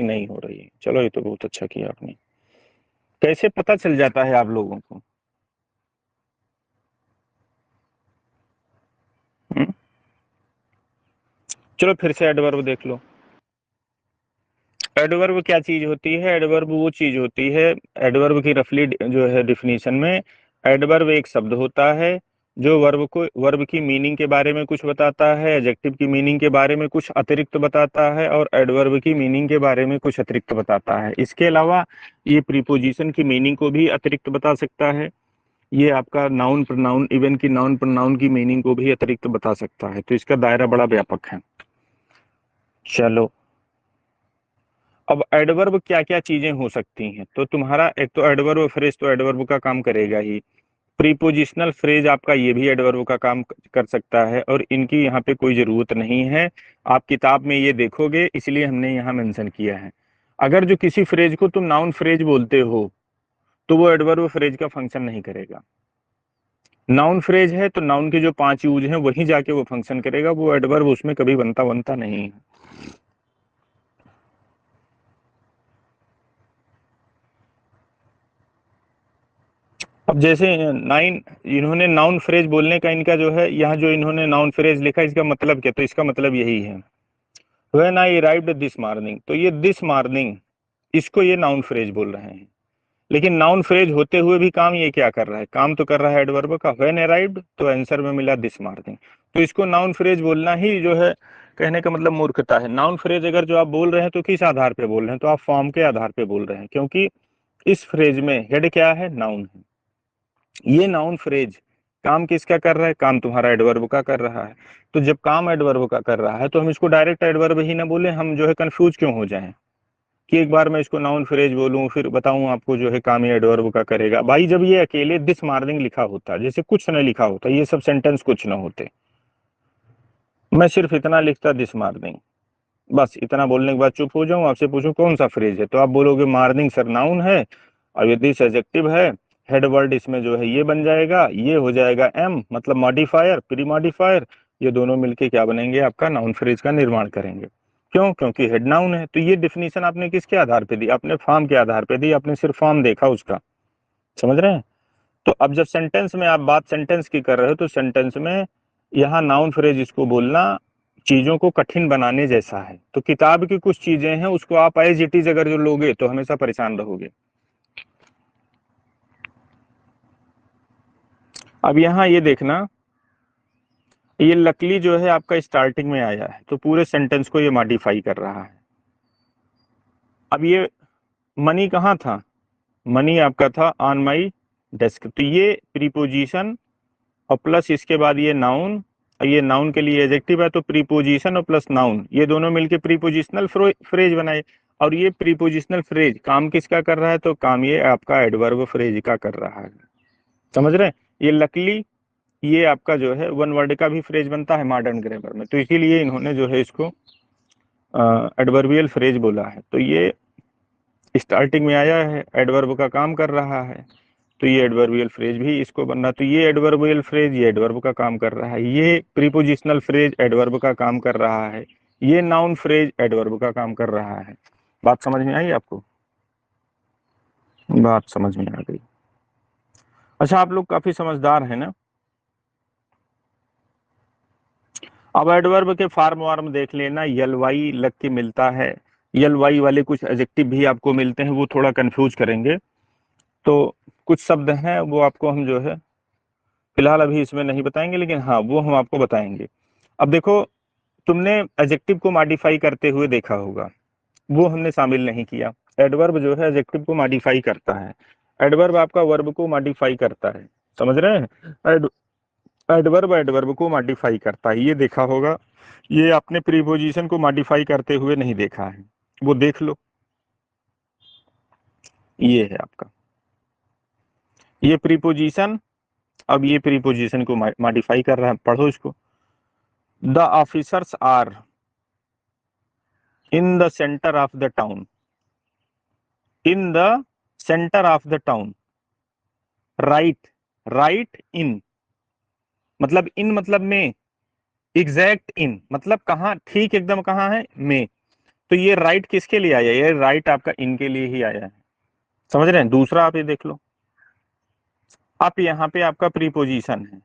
नहीं हो रही है। चलो ये तो बहुत अच्छा किया आपने। कैसे पता चल जाता है आप लोगों को? हम्म? चलो फिर से एडवर्ब देख लो। एडवर्ब क्या चीज होती है? एडवर्ब वो चीज होती है, एडवर्ब की रफली जो है डिफिनीशन में, एडवर्ब एक शब्द होता है जो वर्ब की मीनिंग के बारे में कुछ बताता है, एडजेक्टिव की मीनिंग के बारे में कुछ अतिरिक्त बताता है, और एडवर्ब की मीनिंग के बारे में कुछ अतिरिक्त बताता है। इसके अलावा ये प्रीपोजिशन की मीनिंग को भी अतिरिक्त बता सकता है। ये आपका नाउन प्रोनाउन, इवन की नाउन प्रोनाउन की मीनिंग को भी अतिरिक्त बता सकता है। तो इसका दायरा बड़ा व्यापक है। चलो, अब एडवर्ब क्या क्या चीजें हो सकती हैं? तो तुम्हारा एक तो एडवर्ब फ्रेज तो एडवर्ब का काम करेगा ही। प्रीपोजिशनल फ्रेज आपका ये भी एडवर्ब का काम कर सकता है, और इनकी यहाँ पे कोई जरूरत नहीं है। आप किताब में ये देखोगे, इसलिए हमने यहाँ मेंशन किया है। अगर जो किसी फ्रेज को तुम नाउन फ्रेज बोलते हो तो वो एडवर्ब फ्रेज का फंक्शन नहीं करेगा। नाउन फ्रेज है तो नाउन के जो 5 यूज हैं वहीं जाके वो फंक्शन करेगा, वो एडवर्ब उसमें कभी बनता बनता नहीं है। अब जैसे इन्होंने नाउन फ्रेज बोलने का इनका जो है, यहाँ जो इन्होंने नाउन फ्रेज लिखा, इसका मतलब क्या? तो इसका मतलब यही है, when I arrived this morning. तो ये दिस मॉर्निंग, इसको ये नाउन फ्रेज बोल रहे हैं। लेकिन नाउन फ्रेज होते हुए भी काम ये क्या कर रहा है? काम तो कर रहा है एडवर्ब का। व्हेन अराइव्ड तो आंसर में मिला दिस मॉर्निंग, तो इसको नाउन फ्रेज बोलना ही जो है, कहने का मतलब मूर्खता है। नाउन फ्रेज अगर जो आप बोल रहे हैं तो किस आधार पे बोल रहे हैं? तो आप फॉर्म के आधार पे बोल रहे हैं, क्योंकि इस फ्रेज में हेड क्या है? नाउन है। ये नाउन फ्रेज काम किसका कर रहा है? काम तुम्हारा एडवर्ब का कर रहा है। तो जब काम एडवर्ब का कर रहा है तो हम इसको डायरेक्ट एडवर्ब ही ना बोले, हम जो है कंफ्यूज क्यों हो जाएं कि एक बार मैं इसको नाउन फ्रेज बोलूं फिर बताऊं आपको जो है काम ये एडवर्ब का करेगा। भाई जब ये अकेले दिस मॉर्निंग लिखा होता, जैसे कुछ न लिखा होता, ये सब सेंटेंस कुछ न होते, मैं सिर्फ इतना लिखता दिस मॉर्निंग, बस इतना बोलने के बाद चुप हो जाऊं, आपसे पूछूं कौन सा फ्रेज है, तो आप बोलोगे मॉर्निंग सर नाउन है, और ये दिस एडजेक्टिव है, हेड वर्ड इसमें जो है ये बन जाएगा, ये हो जाएगा एम मतलब मॉडिफायर, प्री मॉडिफायर, ये दोनों मिलके क्या बनेंगे? आपका नाउन फ्रेज का निर्माण करेंगे। क्यों? क्योंकि हेड नाउन है। तो ये डिफिनीशन आपने किसके आधार पे दी? आपने फॉर्म के आधार पे दी, आपने सिर्फ फॉर्म देखा उसका। समझ रहे हैं? तो अब जब सेंटेंस में आप बात सेंटेंस की कर रहे हो, तो सेंटेंस में यहाँ नाउन फ्रेज इसको बोलना चीजों को कठिन बनाने जैसा है। तो किताब की कुछ चीजें हैं उसको आप एज इट इज अगर जो लोगे तो हमेशा परेशान रहोगे। अब यहाँ ये देखना, ये लकली जो है आपका स्टार्टिंग में आया है तो पूरे सेंटेंस को ये मॉडिफाई कर रहा है। अब ये मनी कहाँ था? मनी आपका था ऑन माई डेस्क। तो ये प्रीपोजिशन और प्लस इसके बाद ये नाउन, और ये नाउन के लिए एडजेक्टिव है, तो प्रीपोजिशन और प्लस नाउन ये दोनों मिलके प्रीपोजिशनल फ्रेज बनाए। और ये प्रीपोजिशनल फ्रेज काम किसका कर रहा है? तो काम ये आपका एडवर्ब फ्रेज का कर रहा है। समझ रहे हैं? ये लकली ये आपका जो है वन वर्ड का भी फ्रेज बनता है मॉडर्न ग्रामर में, तो इसीलिए इन्होंने जो है इसको एडवर्बियल फ्रेज बोला है। तो ये स्टार्टिंग में आया है, एडवर्ब का काम कर रहा है, तो ये एडवर्बियल फ्रेज भी इसको बनना। तो ये एडवर्बियल फ्रेज ये एडवर्ब का काम कर रहा है, ये प्रीपोजिशनल फ्रेज एडवर्ब का काम कर रहा है, ये नाउन फ्रेज एडवर्ब का काम कर रहा है। बात समझ में आई आपको? बात समझ में आ गई। अच्छा, आप लोग काफी समझदार हैं ना। अब एडवर्ब के फार्म वार्म देख लेना, यल वाई लग के मिलता है, यल वाई वाले कुछ एडजेक्टिव भी आपको मिलते हैं, वो थोड़ा कंफ्यूज करेंगे। तो कुछ शब्द हैं वो आपको हम जो है फिलहाल अभी इसमें नहीं बताएंगे, लेकिन हाँ वो हम आपको बताएंगे। अब देखो, तुमने एडजेक्टिव को मॉडिफाई करते हुए देखा होगा, वो हमने शामिल नहीं किया। एडवर्ब जो है एडजेक्टिव को मॉडिफाई करता है, एडवर्ब आपका वर्ब को मॉडिफाई करता है। समझ रहे हैं? एडवर्ब एडवर्ब को मॉडिफाई करता है, ये देखा होगा। ये आपने प्रीपोजिशन को मॉडिफाई करते हुए नहीं देखा है, वो देख लो। ये है आपका ये प्रीपोजिशन, अब ये प्रीपोजिशन को मॉडिफाई कर रहा है, पढ़ो इसको। The officers are in the centre of the town, in the centre of the town, right, right in मतलब इन मतलब में, एग्जैक्ट इन मतलब कहाँ, ठीक एकदम कहाँ है? में। तो ये राइट किसके लिए आया, ये राइट आपका इनके लिए ही आया है, समझ रहे हैं। दूसरा आप ये देख लो, अब यहाँ पे आपका प्रीपोजिशन है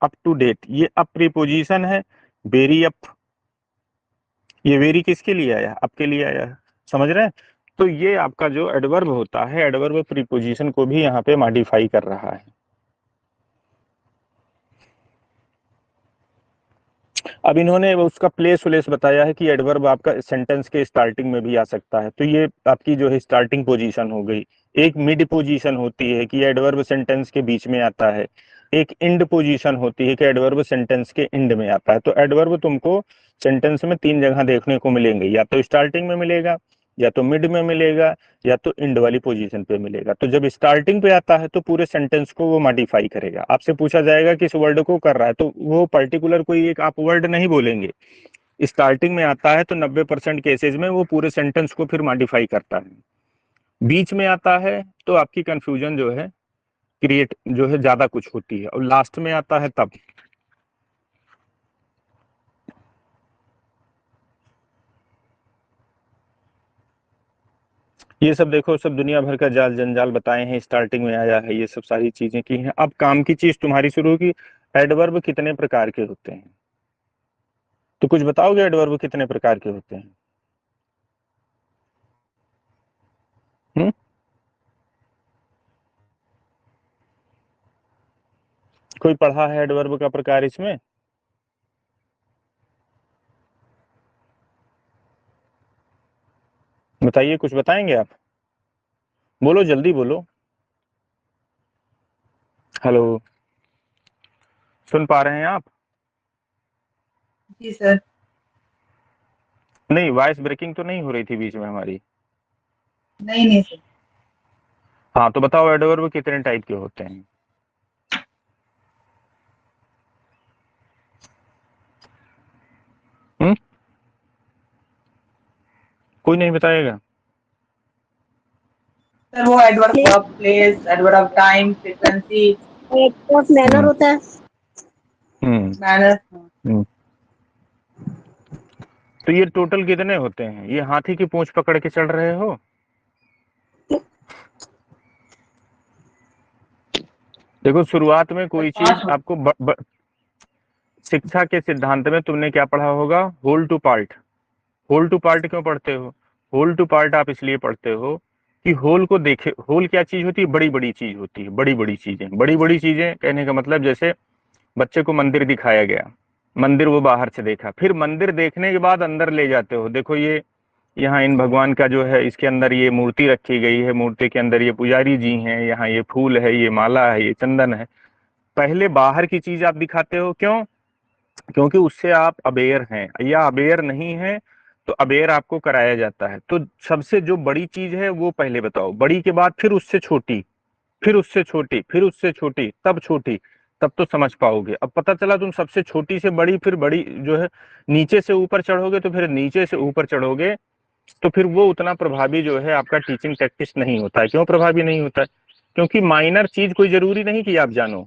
अप टू डेट, ये अप प्रीपोजिशन है, वेरी अप, ये वेरी किसके लिए आया, आपके लिए आया है, समझ रहे हैं। तो ये आपका जो एडवर्ब होता है, एडवर्ब प्रीपोजिशन को भी यहाँ पे मॉडिफाई कर रहा है। अब इन्होंने उसका प्लेस व्लेस बताया है कि एडवर्ब आपका सेंटेंस के स्टार्टिंग में भी आ सकता है, तो ये आपकी जो है स्टार्टिंग पोजीशन हो गई। एक मिड पोजीशन होती है कि एडवर्ब सेंटेंस के बीच में आता है, एक एंड पोजीशन होती है कि एडवर्ब सेंटेंस के एंड में आता है। तो एडवर्ब तुमको सेंटेंस में 3 जगह देखने को मिलेंगे, या तो स्टार्टिंग में मिलेगा, या तो मिड में मिलेगा, या तो एंड वाली पोजीशन पे मिलेगा। तो जब स्टार्टिंग पे आता है तो पूरे सेंटेंस को वो मॉडिफाई करेगा। आपसे पूछा जाएगा किस वर्ड को कर रहा है, तो वो पर्टिकुलर कोई एक आप वर्ड नहीं बोलेंगे। स्टार्टिंग में आता है तो 90% केसेस में वो पूरे सेंटेंस को फिर मॉडिफाई करता है। बीच में आता है तो आपकी कंफ्यूजन जो है क्रिएट जो है ज्यादा कुछ होती है, और लास्ट में आता है तब। ये सब देखो, सब दुनिया भर का जाल जंजाल बताए हैं, स्टार्टिंग में आया है, ये सब सारी चीजें की हैं। अब काम की चीज तुम्हारी शुरू होगी, एडवर्ब कितने प्रकार के होते हैं, तो कुछ बताओगे एडवर्ब कितने प्रकार के होते हैं। हम्म, कोई पढ़ा है एडवर्ब का प्रकार इसमें। बताइए, कुछ बताएंगे आप, बोलो जल्दी बोलो। हेलो, सुन पा रहे हैं आप। जी सर। नहीं, वॉइस ब्रेकिंग तो नहीं हो रही थी बीच में हमारी। नहीं नहीं सर। हाँ, तो बताओ एडवर्ब कितने टाइप के होते हैं। हम्म, कोई नहीं बताएगा। सर वो adverb of place, adverb of time, frequency, बहुत मैनर होता है। मैनर। तो ये टोटल कितने होते हैं, ये हाथी की पूंछ पकड़ के चढ़ रहे हो। देखो, शुरुआत में कोई चीज आपको शिक्षा के सिद्धांत में तुमने क्या पढ़ा होगा, whole to part. Whole to part क्यों पढ़ते हो, होल टू पार्ट आप इसलिए पढ़ते हो कि होल को देखे, होल क्या चीज होती है, बड़ी बड़ी चीज होती है, बड़ी बड़ी चीजें। बड़ी बड़ी चीजें कहने का मतलब, जैसे बच्चे को मंदिर दिखाया गया, मंदिर वो बाहर से देखा, फिर मंदिर देखने के बाद अंदर ले जाते हो, देखो ये यहाँ इन भगवान का जो है, इसके अंदर ये मूर्ति रखी गई है, मूर्ति के अंदर ये पुजारी जी हैं, यहाँ ये फूल है, ये माला है, ये चंदन है। पहले बाहर की चीज आप दिखाते हो, क्यों, क्योंकि उससे आप अवेयर हैं, या अवेयर नहीं है तो अवेयर आपको कराया जाता है। तो सबसे जो बड़ी चीज है वो पहले बताओ, बड़ी के बाद फिर उससे छोटी, फिर उससे छोटी, फिर उससे छोटी, तब छोटी, तब तो समझ पाओगे। अब पता चला तुम सबसे छोटी से बड़ी, फिर बड़ी जो है नीचे से ऊपर चढ़ोगे, तो फिर नीचे से ऊपर चढ़ोगे, तो फिर वो उतना प्रभावी जो है आपका टीचिंग प्रैक्टिस नहीं होता है। क्यों प्रभावी नहीं होता है, क्योंकि माइनर चीज कोई जरूरी नहीं कि आप जानो,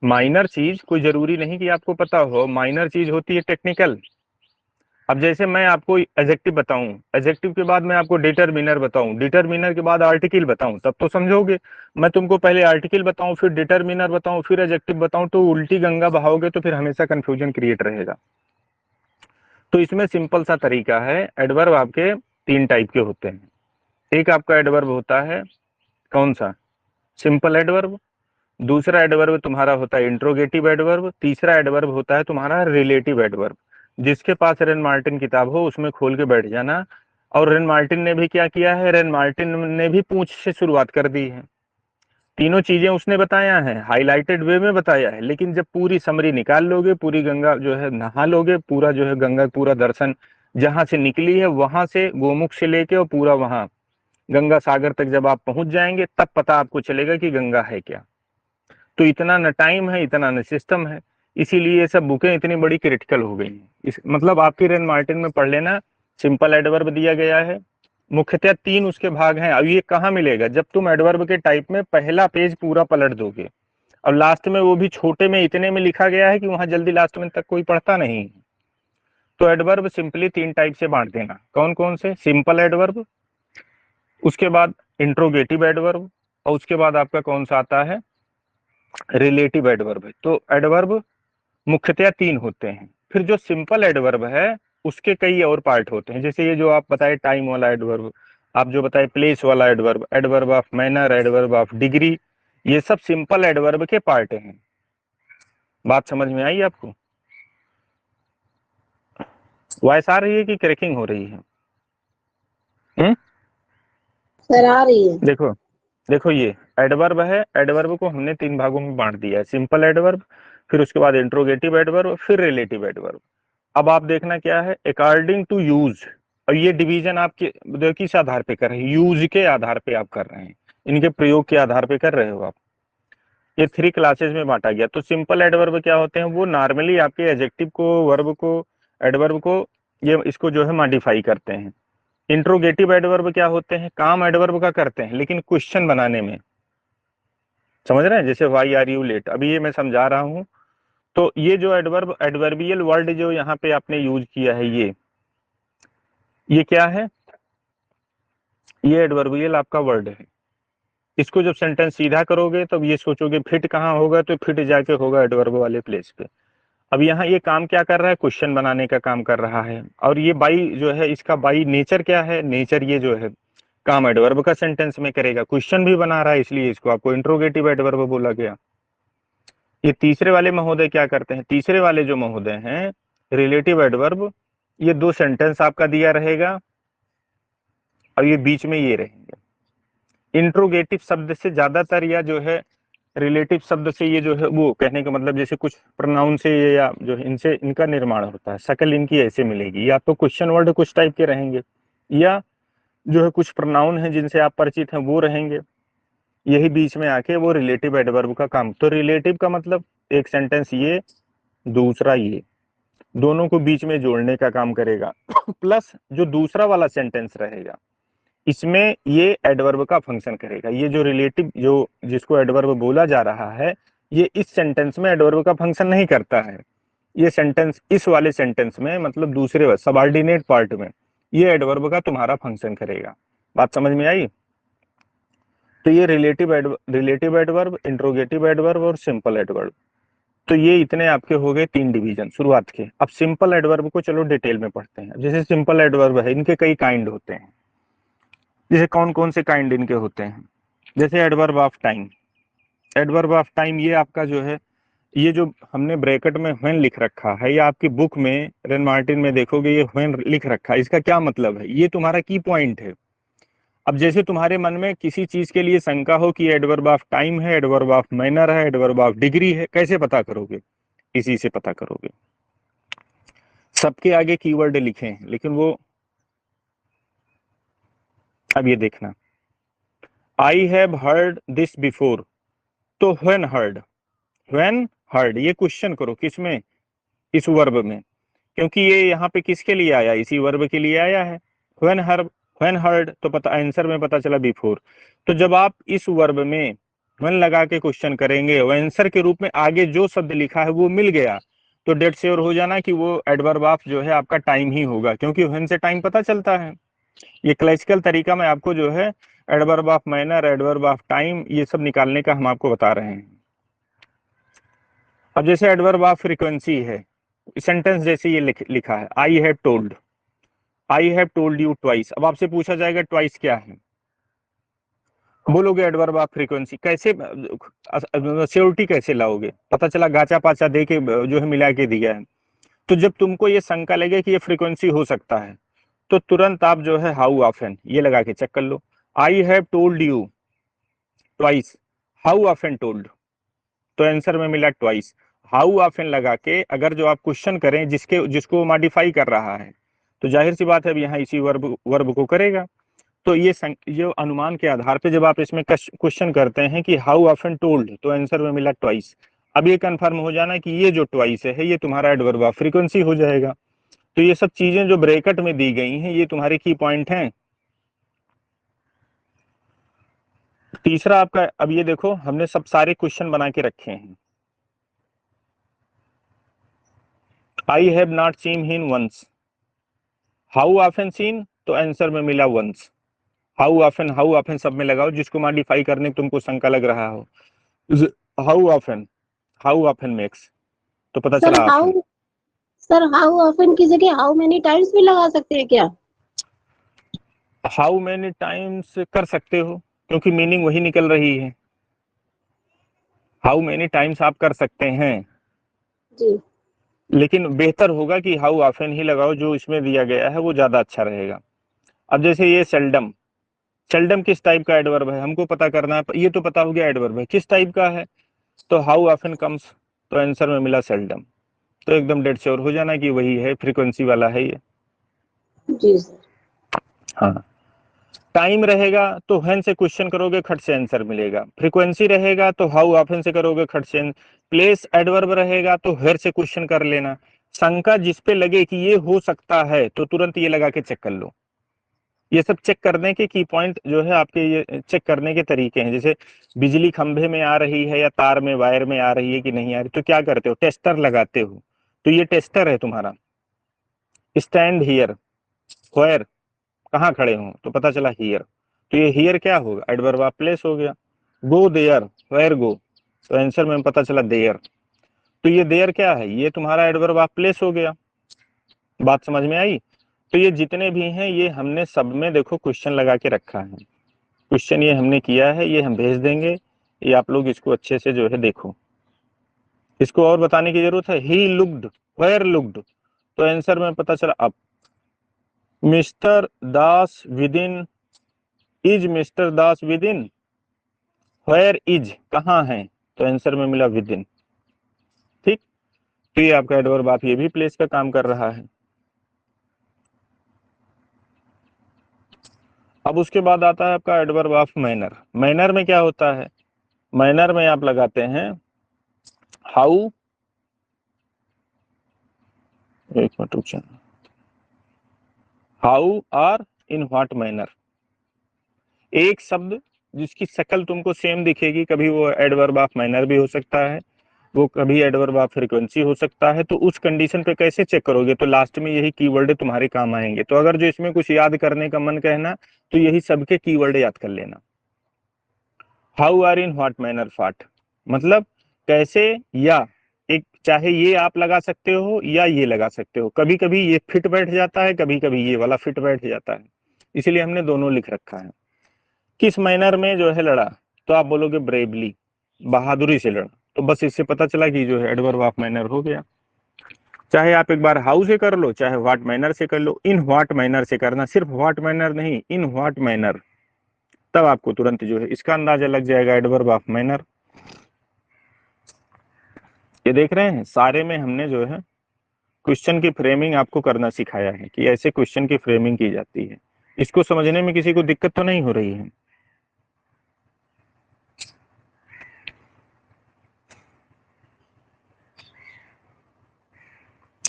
माइनर चीज कोई जरूरी नहीं कि आपको पता हो, माइनर चीज होती है टेक्निकल। अब जैसे मैं आपको एडजेक्टिव बताऊं, एडजेक्टिव के बाद मैं आपको डिटरमिनर बताऊं, डिटरमिनर के बाद आर्टिकल बताऊं, तब तो समझोगे। मैं तुमको पहले आर्टिकल बताऊं, फिर डिटरमिनर बताऊं, फिर एडजेक्टिव बताऊं, तो उल्टी गंगा बहाओगे तो फिर हमेशा कंफ्यूजन क्रिएट रहेगा। तो इसमें सिंपल सा तरीका है, एडवर्ब आपके 3 टाइप के होते हैं। एक आपका एडवर्ब होता है कौन सा, सिंपल एडवर्ब। दूसरा एडवर्ब तुम्हारा होता है इंट्रोगेटिव एडवर्ब। तीसरा एडवर्ब होता है तुम्हारा रिलेटिव एडवर्ब। जिसके पास रेन मार्टिन किताब हो उसमें खोल के बैठ जाना। और रेन मार्टिन ने भी क्या किया है, रेन मार्टिन ने भी पूंछ से शुरुआत कर दी है। तीनों चीजें उसने बताया है, हाईलाइटेड वे में बताया है, लेकिन जब पूरी समरी निकाल लोगे, पूरी गंगा जो है नहा लोगे, पूरा जो है गंगा पूरा दर्शन जहां से निकली है वहां से गोमुख से लेके और पूरा वहां गंगा सागर तक जब आप पहुंच जाएंगे, तब पता आपको चलेगा कि गंगा है क्या। तो इतना न टाइम है, इतना न सिस्टम है, इसीलिए ये सब बुकें इतनी बड़ी क्रिटिकल हो गई हैं। इस मतलब आपकी रेन मार्टिन में पढ़ लेना, सिंपल एडवर्ब दिया गया है, मुख्यतः 3 उसके भाग हैं। अब ये कहाँ मिलेगा, जब तुम एडवर्ब के टाइप में पहला पेज पूरा पलट दोगे, और लास्ट में वो भी छोटे में इतने में लिखा गया है कि वहां जल्दी लास्ट में तक कोई पढ़ता नहीं। तो एडवर्ब सिंपली 3 टाइप से बांट देना। कौन कौन से? सिंपल एडवर्ब, उसके बाद इंट्रोगेटिव एडवर्ब, और उसके बाद आपका कौन सा आता है? Relative adverb. तो एडवर्ब मुख्यतया 3 होते हैं। फिर जो सिंपल एडवर्ब है उसके कई और पार्ट होते हैं, जैसे ये जो आप बताए टाइम वाला एडवर्ब, आप जो बताए प्लेस वाला adverb, adverb of manner, adverb of degree, ये सब सिंपल एडवर्ब के पार्ट हैं। बात समझ में आई आपको? वॉइस आ रही है कि क्रैकिंग हो रही है? सर आ रही है। देखो देखो, ये एडवर्ब है, एडवर्ब को हमने 3 भागों में बांट दिया है, सिंपल एडवर्ब, फिर उसके बाद इंट्रोगेटिव एडवर्ब, फिर रिलेटिव एडवर्ब। अब आप देखना क्या है, अकॉर्डिंग टू यूज, और ये डिवीजन आपके किस आधार पे कर रहे हैं? यूज के आधार पे आप कर रहे हैं, इनके प्रयोग के आधार पे कर रहे हो आप। ये 3 क्लासेस में बांटा गया। तो सिंपल एडवर्ब क्या होते हैं? वो नॉर्मली आपके एडजेक्टिव को, वर्ब को, एडवर्ब को, ये इसको जो है मॉडिफाई करते हैं। इंट्रोगेटिव एडवर्ब क्या होते हैं? काम एडवर्ब का करते हैं लेकिन क्वेश्चन बनाने में, समझ रहे हैं? जैसे व्हाई आर यू लेट, अभी ये मैं समझा रहा हूं। तो ये जो एडवर्ब, एडवर्बियल वर्ड जो यहाँ पे आपने यूज किया है, ये क्या है? ये एडवर्बियल आपका वर्ड है। इसको जब सेंटेंस सीधा करोगे तब ये सोचोगे फिट कहाँ होगा, तो फिट जाके होगा एडवर्ब वाले प्लेस पे। अब यहाँ ये काम क्या कर रहा है? क्वेश्चन बनाने का काम कर रहा है। और ये बाई जो है, इसका बाई नेचर क्या है? नेचर ये जो है काम एडवर्ब का सेंटेंस में करेगा, क्वेश्चन भी बना रहा है, इसलिए इसको आपको इंट्रोगेटिव एडवर्ब बोला गया। ये तीसरे वाले महोदय क्या करते हैं? तीसरे वाले जो महोदय हैं रिलेटिव एडवर्ब, ये 2 सेंटेंस आपका दिया रहेगा और ये बीच में ये रहेंगे। इंट्रोगेटिव शब्द से ज्यादातर, या जो है रिलेटिव शब्द से, ये जो है वो कहने का मतलब जैसे कुछ प्रोनाउन से या जो है इनसे इनका निर्माण होता है, शक्ल इनकी ऐसे मिलेगी, या तो क्वेश्चन वर्ड कुछ टाइप के रहेंगे, या जो है कुछ प्रोनाउन है जिनसे आप परिचित हैं वो रहेंगे। यही बीच में आके वो रिलेटिव एडवर्ब का काम। तो रिलेटिव का मतलब एक सेंटेंस ये, दूसरा ये, दोनों को बीच में जोड़ने का काम करेगा। प्लस जो दूसरा वाला सेंटेंस रहेगा इसमें ये एडवर्ब का फंक्शन करेगा। ये जो रिलेटिव, जो जिसको एडवर्ब बोला जा रहा है, ये इस सेंटेंस में एडवर्ब का फंक्शन नहीं करता है। ये सेंटेंस, इस वाले सेंटेंस में, मतलब दूसरे सबऑर्डिनेट पार्ट में, ये एडवर्ब का तुम्हारा फंक्शन करेगा। बात समझ में आई? तो ये रिलेटिव एडवर्ब, इंट्रोगेटिव एडवर्ब और सिंपल एडवर्ब। तो ये इतने आपके हो गए 3 डिवीजन शुरुआत के। अब सिंपल एडवर्ब को चलो डिटेल में पढ़ते हैं। जैसे सिंपल एडवर्ब है, इनके कई काइंड होते हैं। जैसे कौन कौन से काइंड इनके होते हैं? जैसे adverb of time. Adverb of time ये आपका जो है, ये जो हमने ब्रैकेट में व्हेन लिख रखा है, या आपकी बुक में रेन मार्टिन में देखोगे ये व्हेन लिख रखा है, इसका क्या मतलब है? ये तुम्हारा की पॉइंट है। अब जैसे तुम्हारे मन में किसी चीज के लिए शंका हो कि एडवर्ब ऑफ टाइम है, एडवर्ब ऑफ मैनर है, एडवर्ब ऑफ डिग्री है, कैसे पता करोगे? इसी से पता करोगे। सबके आगे कीवर्ड लिखे हैं लेकिन वो, अब ये देखना, I have heard this before, तो व्हेन हर्ड, व्हेन हर्ड, ये क्वेश्चन करो किसमें? इस वर्ब में, क्योंकि ये यहाँ पे किसके लिए आया? इसी वर्ब के लिए आया है। व्हेन हर्ड, व्हेन हर्ड, तो पता आंसर में पता चला बिफोर। तो जब आप इस वर्ब में व्हेन लगा के क्वेश्चन करेंगे, वो आंसर के रूप में आगे जो शब्द लिखा है वो मिल गया, तो डेट श्योर हो जाना कि वो एडवर्ब ऑफ जो है आपका टाइम ही होगा, क्योंकि व्हेन से टाइम पता चलता है। ये क्लासिकल तरीका में आपको जो है adverb of manner, adverb of time, ये सब निकालने का हम आपको बता रहे हैं। अब जैसे एडवर्ब ऑफ फ्रीक्वेंसी है, सेंटेंस जैसे ये लिखा है, आई have told, I have told you twice. अब आपसे पूछा जाएगा ट्वाइस क्या है? बोलोगे एडवर्ब ऑफ फ्रीक्वेंसी। कैसे श्योरिटी कैसे लाओगे? पता चला गाचा पाचा दे के जो है मिला के दिया है। तो जब तुमको ये शंका लगे कि ये फ्रीक्वेंसी हो सकता है, तो तुरंत आप जो है हाउ ऑफन ये लगा के चेक कर लो। I have told you twice, how often told, तो आंसर में मिला ट्वाइस। हाउ ऑफन लगा के अगर जो आप क्वेश्चन करें जिसको मॉडिफाई कर रहा है, तो जाहिर सी बात है अब यहाँ इसी वर्ब को करेगा। तो ये अनुमान के आधार पे जब आप इसमें क्वेश्चन करते हैं कि हाउ ऑफन टोल्ड, तो आंसर में मिला ट्वाइस। अब ये कंफर्म हो जाना कि ये जो ट्वाइस है ये तुम्हारा एडवर्ब ऑफ फ्रीक्वेंसी हो जाएगा। तो ये सब चीजें जो ब्रैकेट में दी गई हैं ये तुम्हारे की पॉइंट हैं। तीसरा आपका, अब ये देखो हमने सब सारे क्वेश्चन बना के रखे हैं। I have not seen him once, how often seen, तो आंसर में मिला वंस। हाउ ऑफन सब में लगाओ, जिसको मॉडिफाई करने को तुमको शंका लग रहा हो। हाउ ऑफन मेक्स, तो पता सर चला ऑफन। हाउ ऑफन की जगह हाउ मेनी टाइम्स भी लगा सकते हैं क्या? हाउ मेनी टाइम्स कर सकते हो, क्योंकि मीनिंग वही निकल रही है। हाउ मेनी टाइम्स आप कर सकते हैं, जी लेकिन बेहतर होगा कि हाउ ऑफन ही लगाओ, जो इसमें दिया गया है वो ज्यादा अच्छा रहेगा। अब जैसे ये सेल्डम, सेल्डम किस टाइप का एडवर्ब है हमको पता करना है, ये तो पता हो गया एडवर्ब है, किस टाइप का है, तो हाउ ऑफन कम्स, तो आंसर में मिला सेल्डम। तो एकदम डेड श्योर हो जाना कि वही है, फ्रीक्वेंसी वाला है ये। जी सर। हाँ, टाइम रहेगा तो व्हेन से क्वेश्चन करोगे, खट से आंसर मिलेगा। फ्रीक्वेंसी रहेगा तो हाउ ऑफन से करोगे, खट से। प्लेस एडवर्ब रहेगा तो वेयर से क्वेश्चन कर लेना। शंका जिस पे लगे कि ये हो सकता है, तो तुरंत ये लगा के चेक कर लो। ये सब चेक करने के की पॉइंट जो है आपके, ये चेक करने के तरीके हैं। जैसे बिजली खंभे में आ रही है या तार में, वायर में आ रही है कि नहीं आ रही, तो क्या करते हो, टेस्टर लगाते हो। तो ये टेस्टर है तुम्हारा। स्टैंड हियर, वेयर, कहाँ खड़े हो, तो पता चला हियर। तो ये हियर क्या होगा, एडवर्ब ऑफ प्लेस हो गया। गो देयर, वेयर गो, तो आंसर में पता चला देयर। तो ये देयर क्या है, ये तुम्हारा एडवर्ब ऑफ प्लेस हो गया। बात समझ में आई? तो ये जितने भी हैं, ये हमने सब में देखो क्वेश्चन लगा के रखा है। क्वेश्चन ये हमने किया है, ये हम भेज देंगे, ये आप लोग इसको अच्छे से जो है देखो। इसको और बताने की जरूरत है, ही लुक्ड, वेयर लुक्ड, तो आंसर में पता चला up. Mister Das within, is mister Das within, where is, कहाँ है, तो आंसर में मिला विद इन। ठीक, तो ये आपका एडवर्ब ऑफ, ये भी प्लेस का काम कर रहा है। अब उसके बाद आता है आपका एडवर्ब ऑफ मैनर। मैनर में क्या होता है, मैनर में आप लगाते हैं हाउ, एक मिनट रुक जाना, हाउ और इन व्हाट मैनर। एक शब्द जिसकी शक्ल तुमको सेम दिखेगी, कभी वो एडवर्ब ऑफ मैनर भी हो सकता है, वो कभी एडवर्ब ऑफ फ्रीक्वेंसी हो सकता है। तो उस कंडीशन पे कैसे चेक करोगे, तो लास्ट में यही कीवर्ड तुम्हारे काम आएंगे। तो अगर जो इसमें कुछ याद करने का मन कहना, तो यही सबके कीवर्ड याद कर लेना। How are in what manner फाट, मतलब कैसे, या एक चाहे ये आप लगा सकते हो या ये लगा सकते हो। कभी कभी ये फिट बैठ जाता है, कभी कभी ये वाला फिट बैठ जाता है, इसीलिए हमने दोनों लिख रखा है। किस मैनर में जो है लड़ा, तो आप बोलोगे ब्रेवली, बहादुरी से लड़ा। तो बस इससे पता चला कि जो है एडवर्ब ऑफ मैनर हो गया। चाहे आप एक बार हाउ से कर लो, चाहे व्हाट मैनर से कर लो। इन व्हाट मैनर से करना, सिर्फ व्हाट मैनर नहीं, इन व्हाट मैनर, तब आपको तुरंत जो है इसका अंदाजा लग जाएगा, एडवर्ब ऑफ मैनर। ये देख रहे हैं, सारे में हमने जो है क्वेश्चन की फ्रेमिंग आपको करना सिखाया है कि ऐसे क्वेश्चन की फ्रेमिंग की जाती है। इसको समझने में किसी को दिक्कत तो नहीं हो रही है?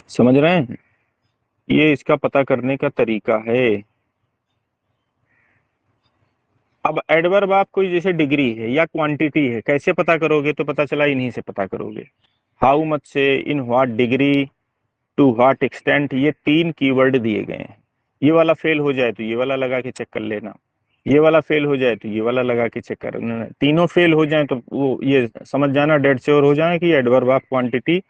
समझ रहे हैं? ये इसका पता करने का तरीका है। अब एडवर्ब आप कोई जैसे डिग्री है या क्वांटिटी है, कैसे पता करोगे, तो पता चला इन्हीं से पता करोगे। हाउ मच से, in what degree, to what extent, ये तीन कीवर्ड दिए गए हैं। ये वाला फेल हो जाए तो ये वाला लगा के चेक कर लेना, ये वाला फेल हो जाए तो ये वाला लगा के चेक कर लेना। तीनों फेल हो जाए तो वो ये समझ जाना, डेड श्योर हो जाए कि adverb of quantity,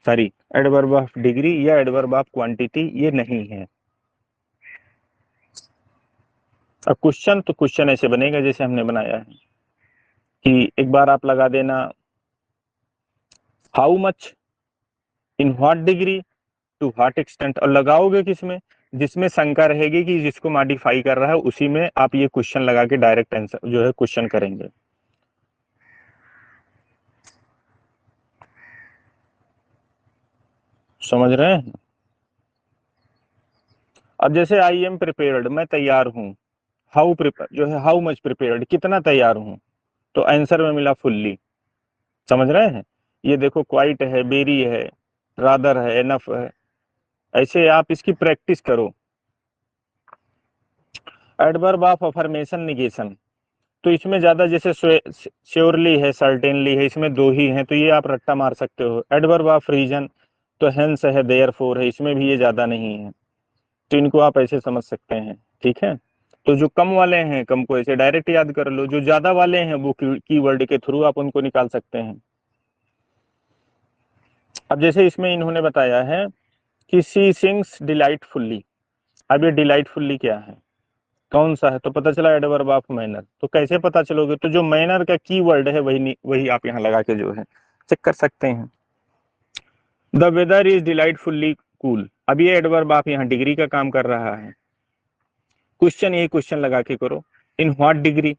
sorry adverb of degree या एडवर्ब ऑफ क्वांटिटी ये नहीं है। अब क्वेश्चन, तो क्वेश्चन ऐसे बनेगा जैसे हमने बनाया है कि एक बार आप लगा देना how much, in what degree, to what extent, और लगाओगे किसमें, जिसमें शंका रहेगी कि जिसको मॉडिफाई कर रहा है उसी में आप ये क्वेश्चन लगा के डायरेक्ट आंसर जो है क्वेश्चन करेंगे। समझ रहे हैं? अब जैसे आई एम प्रिपेयर्ड, मैं तैयार हूं। हाउ प्रिपेयर जो है, हाउ मच प्रिपेयर्ड, कितना तैयार हूं, तो आंसर में मिला फुल्ली। समझ रहे हैं? ये देखो क्वाइट है, बेरी है, रादर है, एनफ है, ऐसे आप इसकी प्रैक्टिस करो। एडवर्ब ऑफ अफर्मेशन निगेशन, तो इसमें ज्यादा जैसे श्योरली है, सर्टेनली है, इसमें दो ही हैं, तो ये आप रट्टा मार सकते हो। एडवर्ब ऑफ रीजन, तो हेंस है, देयरफॉर है, इसमें भी ये ज्यादा नहीं है। तो इनको आप ऐसे समझ सकते हैं, ठीक है। तो जो कम वाले हैं, कम को ऐसे डायरेक्ट याद कर लो, जो ज्यादा वाले हैं वो कीवर्ड के थ्रू आप उनको निकाल सकते हैं। अब जैसे इसमें इन्होंने बताया है कि सी सिंग्स डिलाइटफुल्ली। अब ये डिलाइटफुल्ली क्या है, कौन सा है, तो पता चला एडवर्ब ऑफ मैनर। तो कैसे पता चलोगे, तो जो मैनर का कीवर्ड है वही आप यहाँ लगा के जो है चेक कर सकते हैं। The weather is delightfully cool. अब ये एडवर्ब आप यहाँ डिग्री का काम कर रहा है। क्वेश्चन, यही क्वेश्चन लगा के करो, इन व्हाट डिग्री,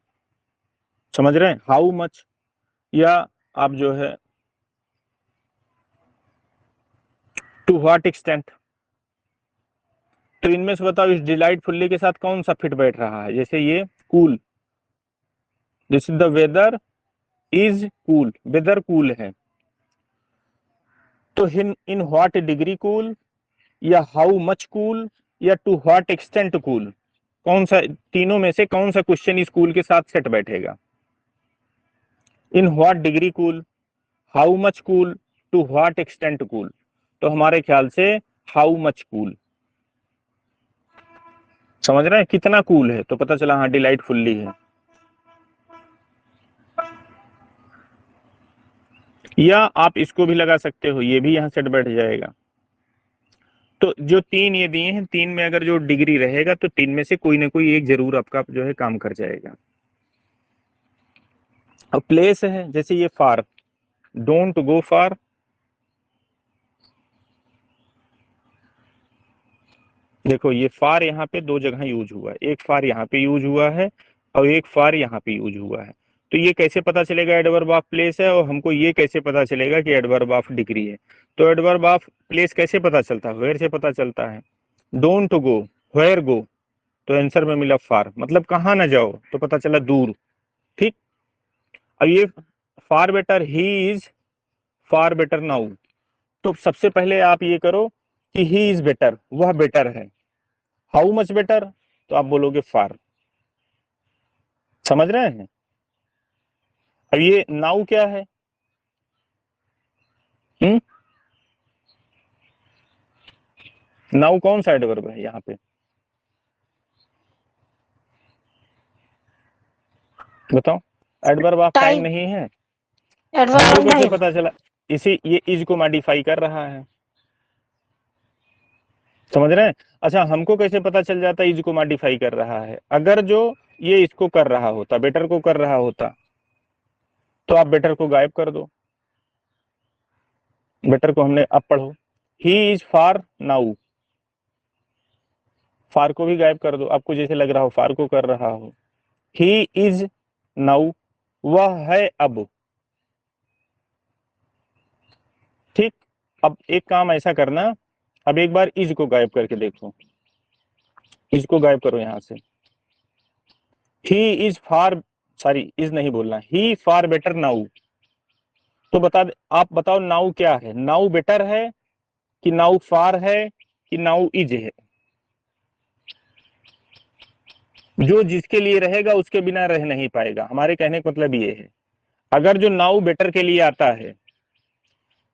समझ रहे हैं, हाउ मच, या आप जो है टू व्हाट एक्सटेंट। तो इनमें से बताओ इस डिलाइटफुल्ली के साथ कौन सा फिट बैठ रहा है। जैसे ये cool, this is the weather is cool, weather cool है, तो इन व्हाट डिग्री कूल, या हाउ मच कूल, या टू व्हाट एक्सटेंट कूल, कौन सा, तीनों में से कौन सा क्वेश्चन इस कूल के साथ सेट बैठेगा। In what degree cool, how much cool, to what extent cool. तो हमारे ख्याल से हाउ मच कूल, समझ रहे हैं कितना कूल है, तो पता चला हाँ डिलाइटफुल्ली है। या आप इसको भी लगा सकते हो, ये भी यहाँ सेट बैठ जाएगा। तो जो तीन ये दिए हैं, तीन में अगर जो डिग्री रहेगा तो तीन में से कोई ना कोई एक जरूर आपका जो है काम कर जाएगा। अब प्लेस है, जैसे ये फार, डोंट गो फार, देखो ये फार यहाँ पे दो जगह यूज हुआ है, एक फार यहाँ पे यूज हुआ है और एक फार यहाँ पे यूज हुआ है। तो ये कैसे पता चलेगा एडवर्ब ऑफ प्लेस है, और हमको ये कैसे पता चलेगा कि एडवर्ब ऑफ डिग्री है। तो एडवर्ब ऑफ प्लेस कैसे पता चलता है, वेयर से पता चलता है। डोंट गो, वेयर गो, तो आंसर में मिला फार, मतलब कहाँ ना जाओ, तो पता चला दूर, ठीक। अब ये far better, he is far better now, तो सबसे पहले आप ये करो कि ही इज बेटर, वह बेटर है। हाउ मच बेटर, तो आप बोलोगे फार, समझ रहे हैं। अब ये नाउ क्या है, नाउ कौन सा एडवर्ब है यहाँ पे, बताओ। एडवर्ब ऑफ टाइम टाइम, नहीं है, एडवर्ब हमको ऑफ कैसे टाइम। पता चला, इसी ये इज को मॉडिफाई कर रहा है, समझ रहे हैं। अच्छा, हमको कैसे पता चल जाता है इज को मॉडिफाई कर रहा है, अगर जो ये इसको कर रहा होता, बेटर को कर रहा होता, तो आप बेटर को गायब कर दो, बेटर को हमने अब पढ़ो, ही इज फार नाउ, फार को भी गायब कर दो, आपको जैसे लग रहा हो फार को कर रहा हो। ही इज नाउ, वह है अब, ठीक। अब एक काम ऐसा करना, अब एक बार इज को गायब करके देखो, इज को गायब करो यहां से। He is far, sorry is नहीं बोलना, ही फार बेटर नाउ। तो आप बताओ नाउ क्या है, नाउ बेटर है कि नाउ फार है कि नाउ इज है। जो जिसके लिए रहेगा उसके बिना रह नहीं पाएगा, हमारे कहने का मतलब ये है। अगर जो नाउ बेटर के लिए आता है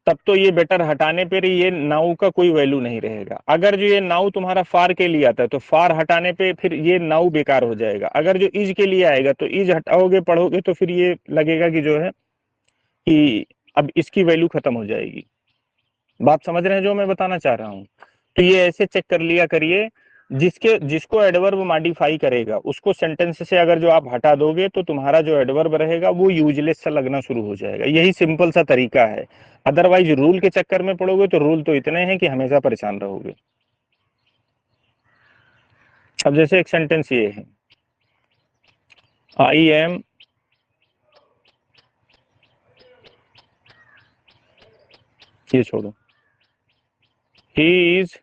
तब तो ये बेटर हटाने पर ये नाउ का कोई वैल्यू नहीं रहेगा। अगर जो ये नाउ तुम्हारा फार के लिए आता है तो फार हटाने पे फिर ये नाउ बेकार हो जाएगा। अगर जो इज के लिए आएगा तो इज हटाओगे पढ़ोगे तो फिर ये लगेगा कि जो है कि अब इसकी वैल्यू खत्म हो जाएगी। बात समझ रहे हैं जो मैं बताना चाह रहा हूँ। तो ये ऐसे चेक कर लिया करिए, जिसको एडवर्ब मॉडिफाई करेगा उसको सेंटेंस से अगर जो आप हटा दोगे तो तुम्हारा जो एडवर्ब रहेगा वो यूजलेस सा लगना शुरू हो जाएगा। यही सिंपल सा तरीका है, अदरवाइज रूल के चक्कर में पड़ोगे तो रूल तो इतने हैं कि हमेशा परेशान रहोगे। अब जैसे एक सेंटेंस ये है, आई एम, ये छोड़ो, ही इज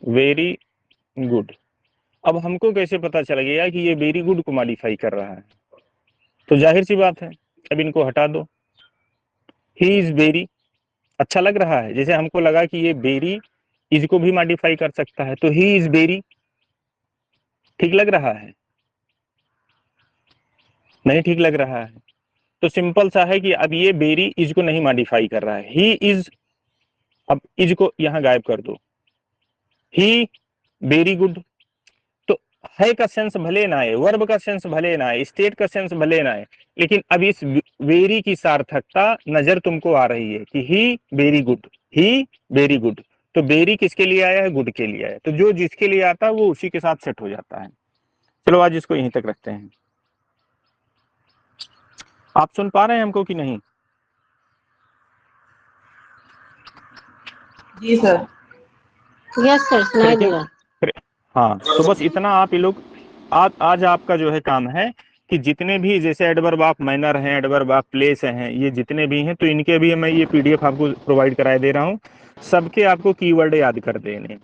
वेरी गुड। अब हमको कैसे पता चल गया कि ये वेरी गुड को मॉडिफाई कर रहा है, तो जाहिर सी बात है अब इनको हटा दो। ही इज वेरी अच्छा लग रहा है, जैसे हमको लगा कि ये वेरी इज को भी मॉडिफाई कर सकता है, तो ही इज वेरी ठीक लग रहा है, नहीं ठीक लग रहा है। तो सिंपल सा है कि अब ये वेरी इज को नहीं मॉडिफाई कर रहा है, ही इज, अब इज को यहां गायब कर दो, ही वेरी गुड। तो है का सेंस भले ना आए, वर्ब का सेंस भले ना आए, स्टेट का सेंस भले ना आए, लेकिन अब इस वेरी की सार्थकता नजर तुमको आ रही है कि ही वेरी गुड, ही वेरी गुड। तो वेरी किसके लिए आया है? गुड के लिए आया है। तो जो जिसके लिए आता है वो उसी के साथ सेट हो जाता है। चलो आज इसको यहीं तक रखते हैं। आप सुन पा रहे हैं हमको कि नहीं? जी सर। यस सर, सुनाई दे रहा है। हाँ, तो बस इतना आप ये लोग आज आपका जो है काम है कि जितने भी जैसे एडवर्ब ऑफ मैनर हैं, एडवर्ब ऑफ प्लेस हैं, ये जितने भी हैं, तो इनके भी मैं ये पीडीएफ आपको प्रोवाइड कराए दे रहा हूँ। सबके आपको कीवर्ड याद कर देने।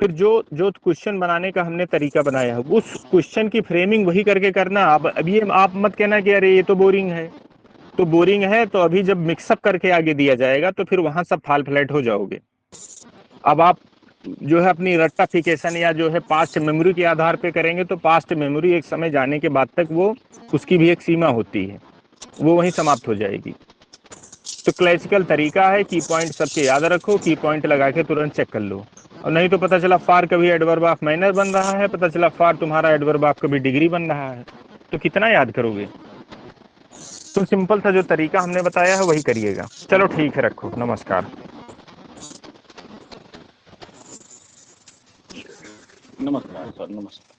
फिर जो जो क्वेश्चन बनाने का हमने तरीका बनाया है, उस क्वेश्चन की फ्रेमिंग वही करके करना। अब ये आप मत कहना कि अरे ये तो बोरिंग है। तो बोरिंग है तो अभी जब मिक्सअप करके आगे दिया जाएगा तो फिर वहां सब फाल फ्लैट हो जाओगे। अब आप जो है अपनी रट्टाफिकेशन या जो है पास्ट मेमोरी के आधार पे करेंगे तो पास्ट मेमोरी एक समय जाने के बाद तक वो उसकी भी एक सीमा होती है, वो वहीं समाप्त हो जाएगी। तो क्लासिकल तरीका है की पॉइंट सबके याद रखो, की पॉइंट लगा के तुरंत चेक कर लो। और नहीं तो पता चला फार कभी एडवर्ब ऑफ माइनर बन रहा है, पता चला फार तुम्हारा एडवर्ब ऑफ कभी डिग्री बन रहा है, तो कितना याद करोगे? तो सिंपल सा जो तरीका हमने बताया है वही करिएगा। चलो ठीक है, रखो, नमस्कार। नमस्कार सर, नमस्कार।